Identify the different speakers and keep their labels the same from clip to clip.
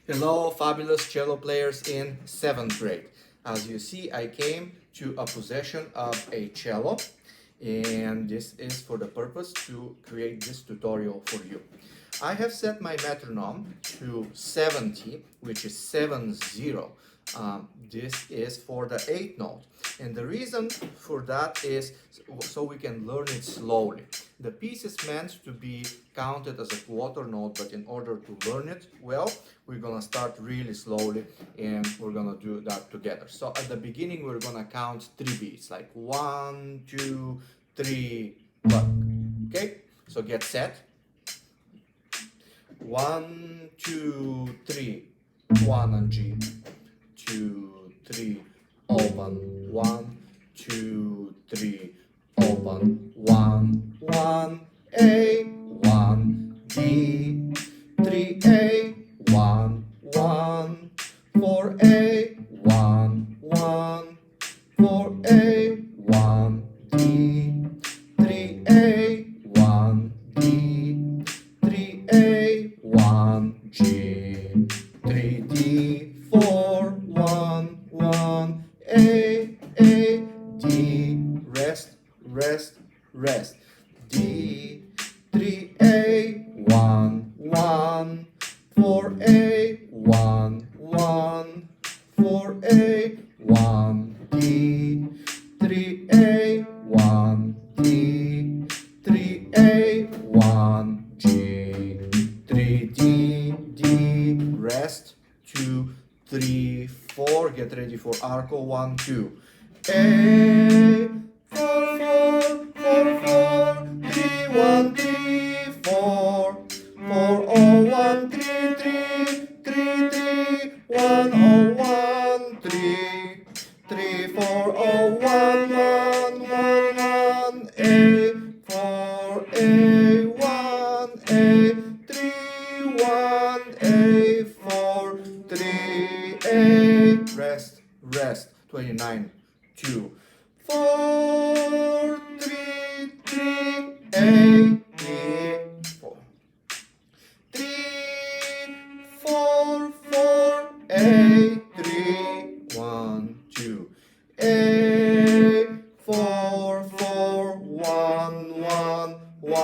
Speaker 1: Hello, fabulous cello players in 7th grade. As you see, I came to a possession of a cello, and this is for the purpose to create this tutorial for you. I have set my metronome to 70, which is 70. This is for the 8th note, and the reason for that is so we can learn it slowly. The piece is meant to be counted as a quarter note, but in order to learn it well, we're gonna start really slowly and we're gonna do that together. So at the beginning, we're gonna count 3 beats, like 1, 2, 3, pluck. Okay, so get set. 1, 2, 3, 1 on G, 2, 3, open, 1, 2, 3, open, 1, 1, A, 1, D, 3, A, 1, 1, 4, A, 1, 1, 4, A, 1, D, 3, A, 1, D, 3, A, 1, G, 3, D, 4, 1, 1, A, D, rest, rest, rest, D, 3, A, 1, 1, 4, A, 1, 1, 4, A, 1, D, 3, A, 1, D, 3, A, 1, G, 3, D, rest, 2, 3, 4, get ready for arco, 1, 2, A, 4, 4, 4, 4, 3, 1, 3, 4, 4, 0, 1, 3, 3, 3, 3, 1, 0, 1, 3, 3, 4, 0, 1, 1, 1, 1, A, 4, A, 1, A, 3, 1, A, 4, 3, A, rest, rest, 29, 2, 4, 3, 3, A, E, 4, 3, 4, 4, A, 3, 1, 2, A, 4, 4, 1, 1, 1,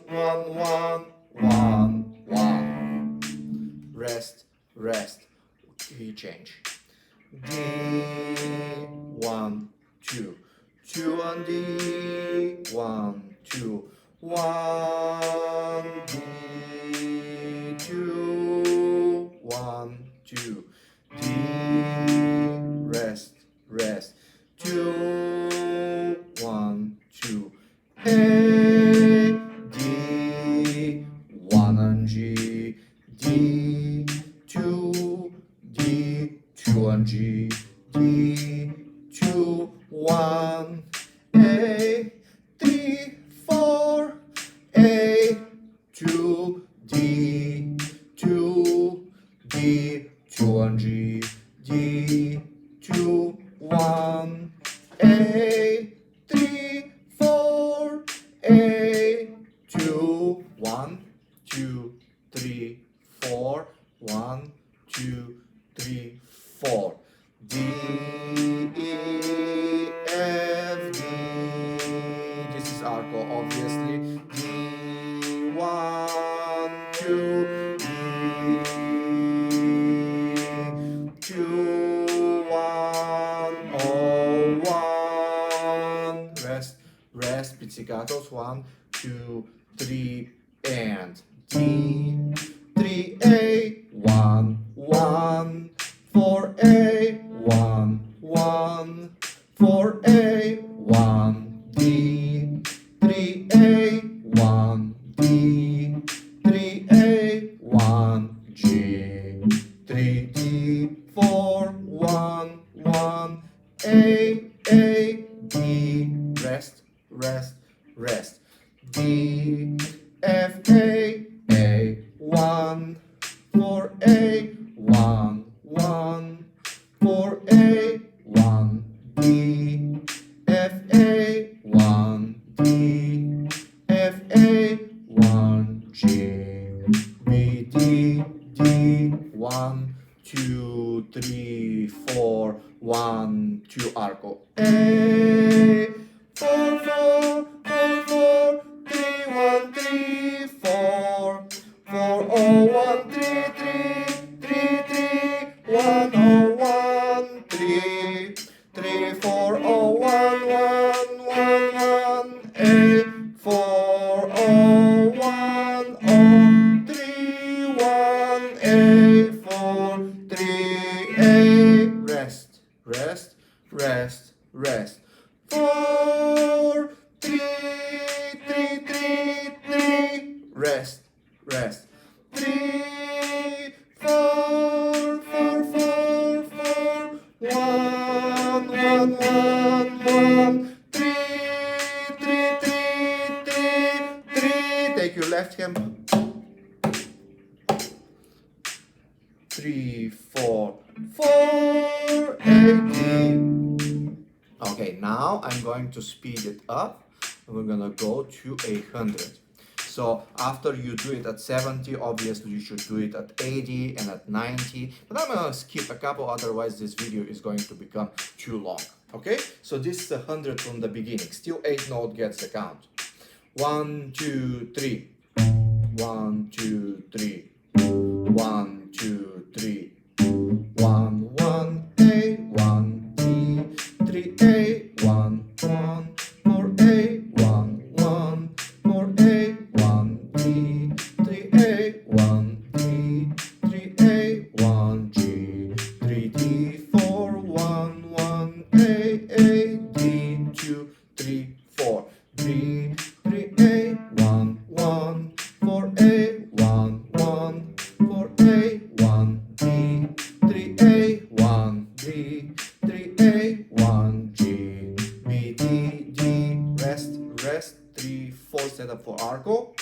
Speaker 1: 1, 1, 1, rest, rest, key change, D, 1, 2, 2 on D, 1, 2, 1, D, 2, 1, 2, D, rest, rest, 2, 1, 2, A, D, 1 on G, D, 2, D, 2 on G, D, 2, 1, A, 3, 4, A, 2, D, 2, D, 2 on G, D, 2, 1, A, 3, 4, A, 2, 1, 2, 3, 4, 1, 2, 3, 4, D, E, F, D, this is arco obviously, D, 1, 2, D, 2, 1, oh, 1, rest, rest, pizzicatos, 1, 2, 3, and D, 3, A, 1, 1, 4, A, 1, 1, 4, A, 1, D, 3, A, 1, D, 3, A, 1, G, 3, D, 4, 1, 1, A, D, rest, rest, rest, D, F, A, 1, 4, A, 1, 1, 4, A, 1, D, F, A, 1, D, F, A, 1, G, B, D, D, 1, 2, 3, 4, 1, 2, arco. A, 4, 4, 4, 4, 3, 1, 3, 4, 4, 0, 1, 3, 3, 3, 3, 1, 0, 1, 3, 3, 4, 0, 1, 1, 1, 1, A, 4, 0, 1, 0, 3, 1, A, 4, 3, A, rest, rest, rest, rest. 4, 3, 3, 3, 3, rest, rest. 3, 4, 4, 4, 4, 1, 1, 1, 1, 3, 3, 3, 3, 3. Take your left hand. 3, 4, 4, 8. Okay, now I'm going to speed it up. We're gonna go to 100. So after you do it at 70, obviously you should do it at 80 and at 90. But I'm gonna skip a couple, otherwise this video is going to become too long. Okay, so this is 100 from the beginning. Still 8 note gets the count. 1, 2, 3. 1, 2, 3. 1, 2, 3. 1, 1, A, 1, D, 3, A, 1, 1, 4, A, 1, 1, 4, A, 1, D, 3, A, 1, D, 3, A, 1, G, 3, D, 4, 1, 1, A, D, 2, 3, 4, D, 3, A, 1, 1, 4, A, 1, 1, 4, A, 1, D, 3A, 1, D, 3A, 1, G, B, D, D, rest, rest, 3, 4, set up for arco.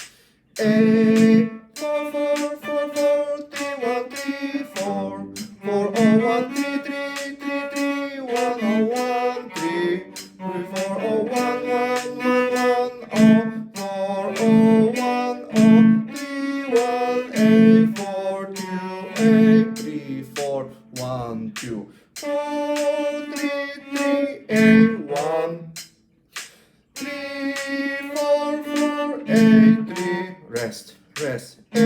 Speaker 1: A, 4, 4, 4, 4, 3, 1, 3, 4, 4, 0, 1, 3, 3, 3, 3, 1, 0, 1, 3, 3, 4, 0, 1, 1, 1, 1, 0, 4, 0, 1, 0, 3, 1, A, 4, 2, A, 3, 4, 1, 2, 4, 3, 3, A, 1, 3, 4, 4, A, 3, rest, rest, A,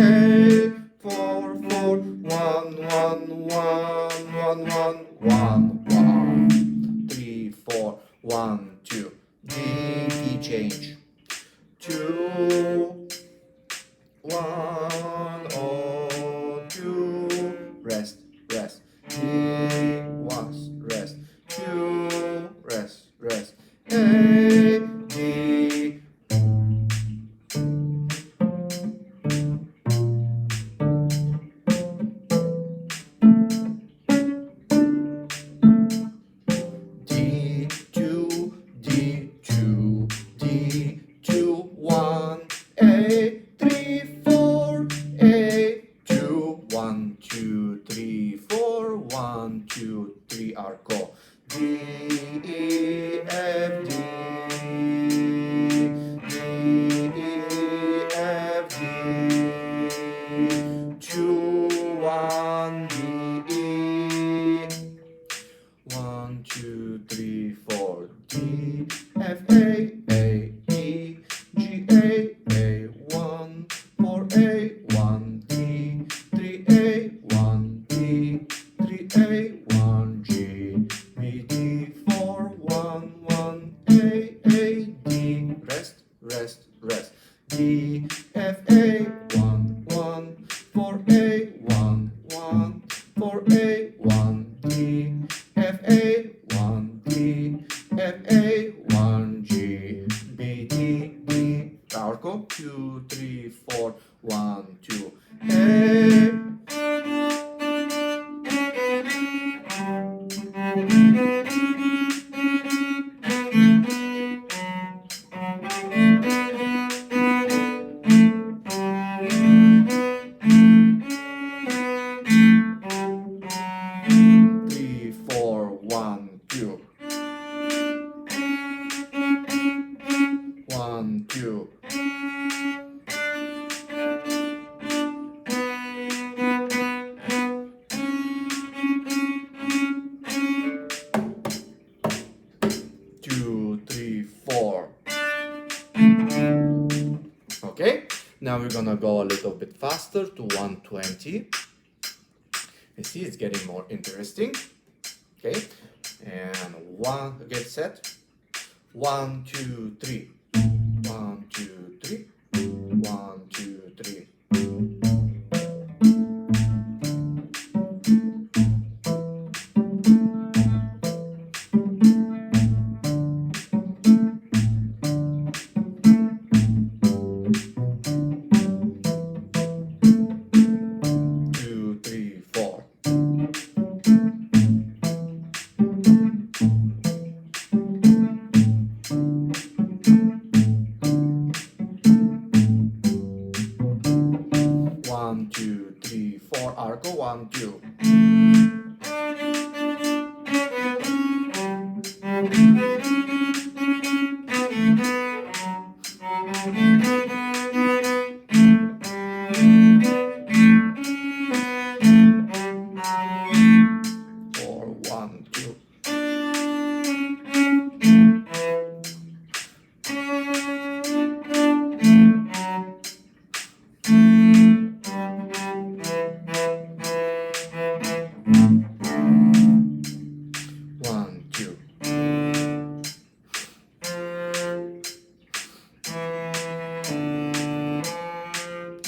Speaker 1: 4, 4, 1, 1, 1, 1, 1, 1, 3, 4, 1, 2, D, key change, 2, 1, oh, 2, rest, rest, D, was, rest, 2, rest, rest, A, D, D2, D2, D2, 1, A, 3, 4, A, 2, 1, 2, 3, 4, 1, 2, 3, arco. D, E, F, D, D, E, F, D, 2, 1, D, E, 1, 2, 3, 4, D, F, A, E, G, A, 1, 4, A, 1, D, 3, A, 1, D, 3, A, 1, G, B, D, 4, 1, 1, A, D, rest, rest, rest, D, F, A, 1, 1, 4, A, 1, 1, 4, A, 1, D, F, A, 1, D, F, A, 1, G, B, D, D, arco, 2, 3, 4, 1, 2, A. Now we're gonna go a little bit faster to 120. You see, it's getting more interesting. Okay, and get set. 1, 2, 3. 1, 2, 3. 1, 2, 3. One, two, three, four, arco, 1, 2. 4, 1, 2. 1, 2.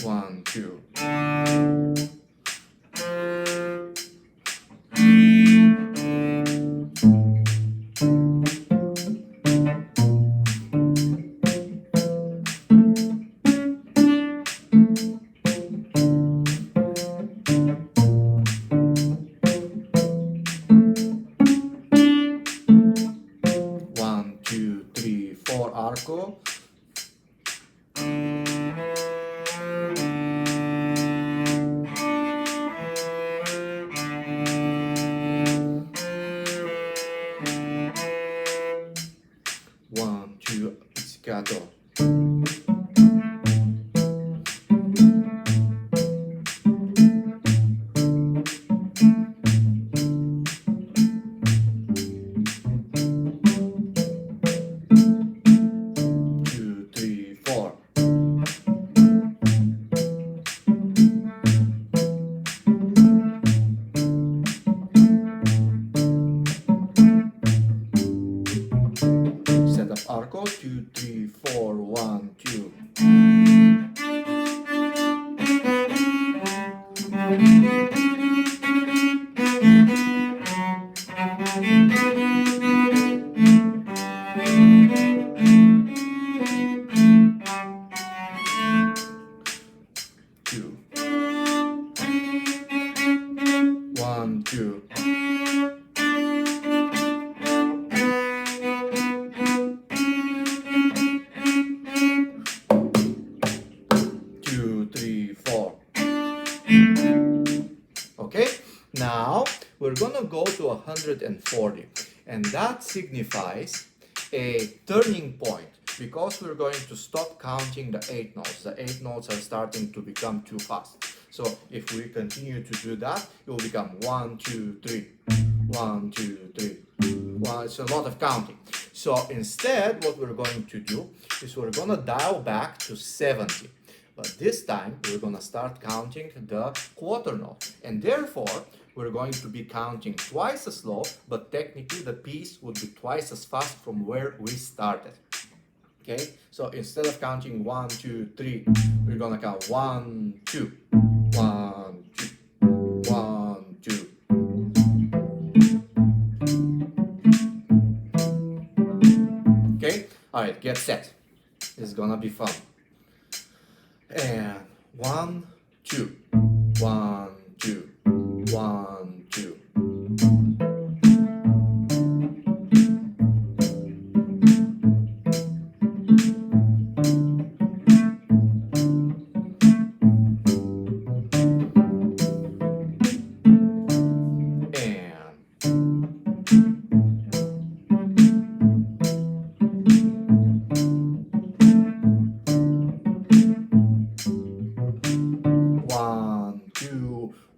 Speaker 1: 1, 2. 1, 2, 3, 4, arco. 1, 2, pizzicato. 2, 3, 4. 2, 3, 4, 1, 2. 2. 1, 2. 2, 3, 4. Okay, now we're gonna go to 140, and that signifies a turning point because we're going to stop counting the 8 notes. The 8 notes are starting to become too fast. So if we continue to do that, it will become 1, 2, 3, 1, 2, 3. Well, it's a lot of counting. So instead, what we're going to do is we're gonna dial back to 70. But this time, we're gonna start counting the quarter note. And therefore, we're going to be counting twice as slow, but technically the piece would be twice as fast from where we started. Okay, so instead of counting 1, 2, 3, we're gonna count 1, 2, 1, 2, 1, 2. Okay, all right, get set. It's gonna be fun. And 1, 2, 1, 2, 1, 2.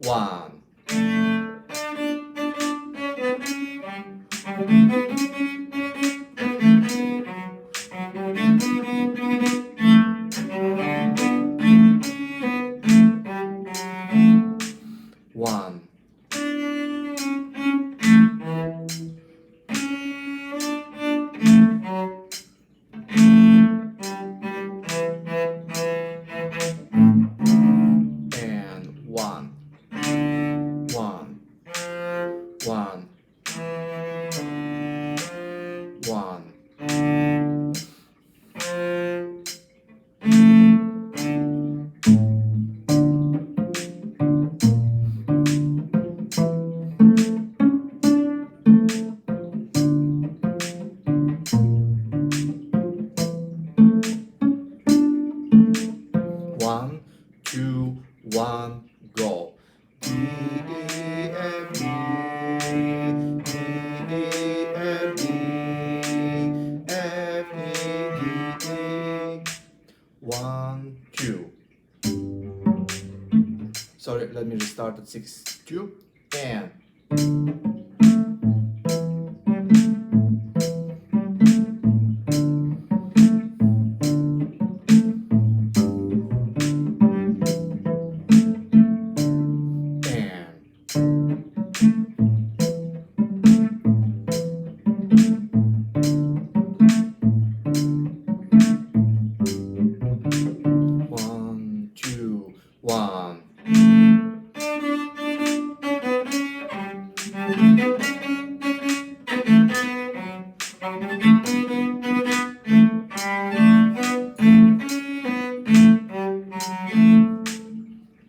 Speaker 1: One. 1. And 1. 1. 1. 1. One, two, one, go. D, E, F, G, D, E, F, G, F, E, D, E. 1, 2. Sorry, let me restart at 6, 2, and 1, 2, 1.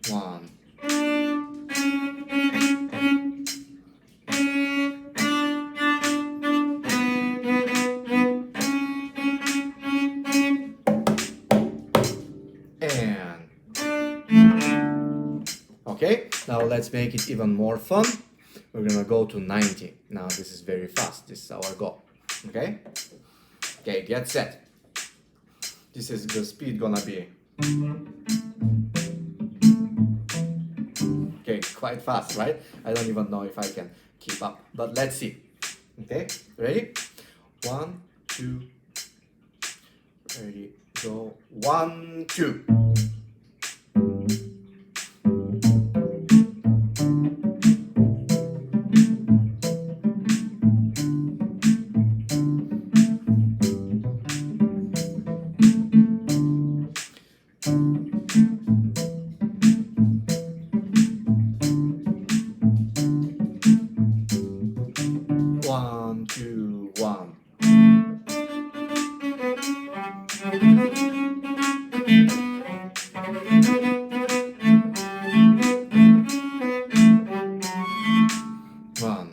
Speaker 1: One. And okay, now let's make it even more fun. We're gonna go to 90. Now this is very fast. This is our goal. Okay? Okay, get set. This is the speed gonna be. Okay, quite fast, right? I don't even know if I can keep up, but let's see. Okay, ready? 1, 2, ready, go. 1, 2. One, two, one. One.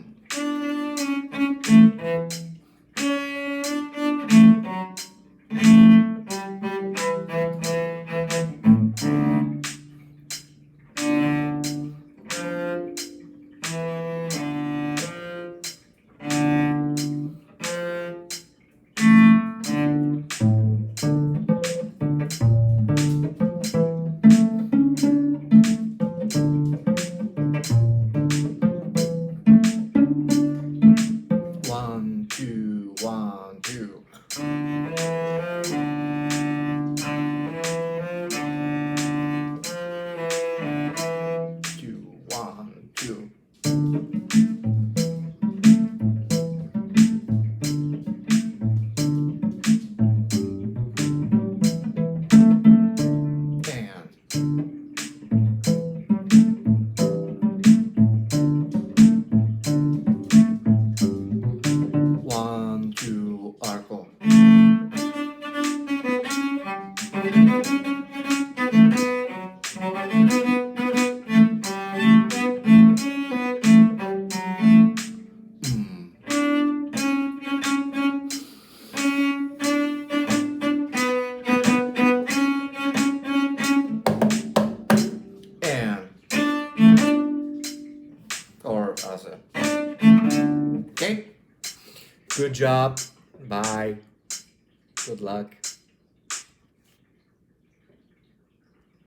Speaker 1: One, two, one, two. 2, 1, 2. And 1, 2, arco. And or as a. Okay. Good job. Bye. Good luck.